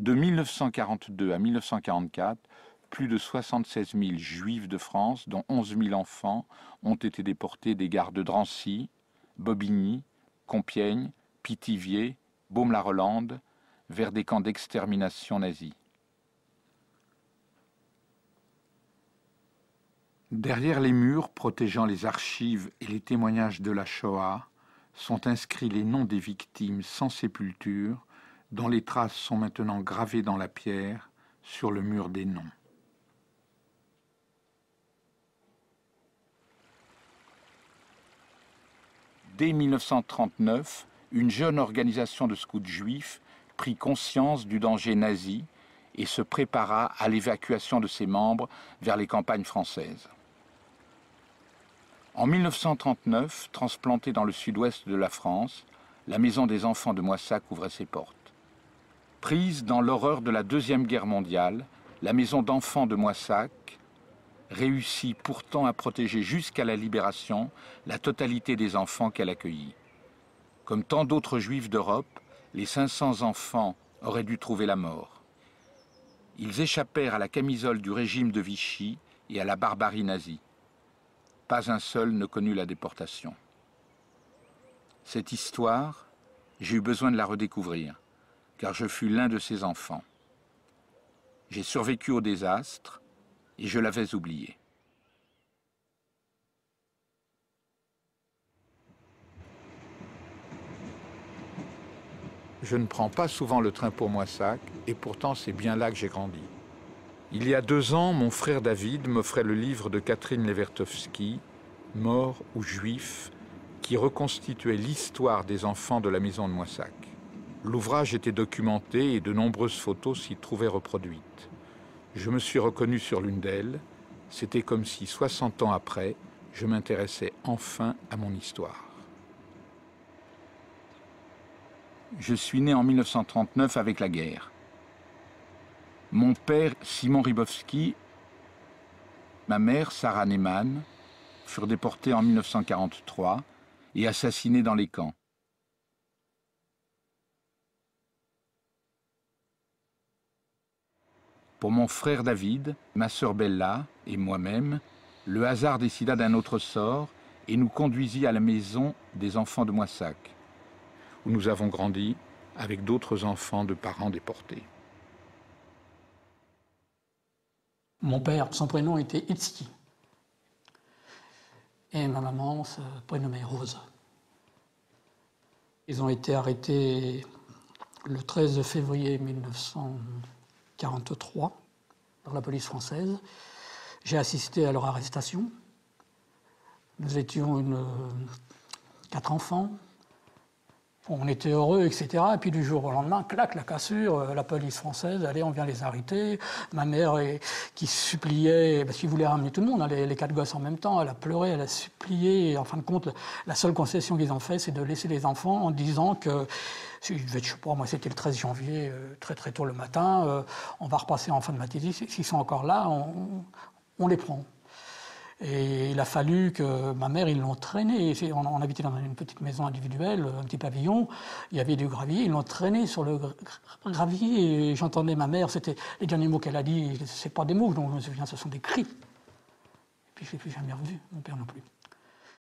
De 1942 à 1944, plus de 76 000 Juifs de France, dont 11 000 enfants, ont été déportés des gares de Drancy, Bobigny, Compiègne, Pithiviers, Baume-la-Rolande, vers des camps d'extermination nazis. Derrière les murs protégeant les archives et les témoignages de la Shoah sont inscrits les noms des victimes sans sépulture, dont les traces sont maintenant gravées dans la pierre sur le mur des noms. Dès 1939, une jeune organisation de scouts juifs prit conscience du danger nazi et se prépara à l'évacuation de ses membres vers les campagnes françaises. En 1939, transplantée dans le sud-ouest de la France, la Maison des enfants de Moissac ouvrait ses portes. Prise dans l'horreur de la Deuxième Guerre mondiale, la Maison d'enfants de Moissac réussit pourtant à protéger jusqu'à la libération la totalité des enfants qu'elle accueillit. Comme tant d'autres juifs d'Europe, les 500 enfants auraient dû trouver la mort. Ils échappèrent à la camisole du régime de Vichy et à la barbarie nazie. Pas un seul ne connut la déportation. Cette histoire, j'ai eu besoin de la redécouvrir, car je fus l'un de ces enfants. J'ai survécu au désastre et je l'avais oublié. Je ne prends pas souvent le train pour Moissac, et pourtant c'est bien là que j'ai grandi. Il y a 2 ans, mon frère David m'offrait le livre de Catherine Levertowski, « Mort ou Juif », qui reconstituait l'histoire des enfants de la maison de Moissac. L'ouvrage était documenté et de nombreuses photos s'y trouvaient reproduites. Je me suis reconnu sur l'une d'elles. C'était comme si, 60 ans après, je m'intéressais enfin à mon histoire. Je suis né en 1939 avec la guerre. Mon père, Simon Rybowski, ma mère, Sarah Neyman, furent déportés en 1943 et assassinés dans les camps. Pour mon frère David, ma sœur Bella et moi-même, le hasard décida d'un autre sort et nous conduisit à la maison des enfants de Moissac, où nous avons grandi avec d'autres enfants de parents déportés. Mon père, son prénom était Itzki. Et ma maman se prénommait Rose. Ils ont été arrêtés le 13 février 1943 par la police française. J'ai assisté à leur arrestation. Nous étions 4 enfants. On était heureux, etc. Et puis du jour au lendemain, clac, la cassure, la police française, allez, on vient les arrêter. Ma mère, qui suppliait, parce qu'ils voulaient ramener tout le monde, hein, les 4 gosses en même temps, elle a pleuré, elle a supplié. Et en fin de compte, la seule concession qu'ils ont fait, c'est de laisser les enfants en disant que, je sais pas, moi c'était le 13 janvier, très très tôt le matin, on va repasser en fin de matinée, s'ils sont encore là, on les prend. Et il a fallu que ma mère, ils l'ont traîné. On habitait dans une petite maison individuelle, un petit pavillon. Il y avait du gravier. Ils l'ont traîné sur le gravier. Et j'entendais ma mère, c'était les derniers mots qu'elle a dit. C'est pas des mots dont je me souviens, ce sont des cris. Et puis je l'ai plus jamais revu, mon père non plus.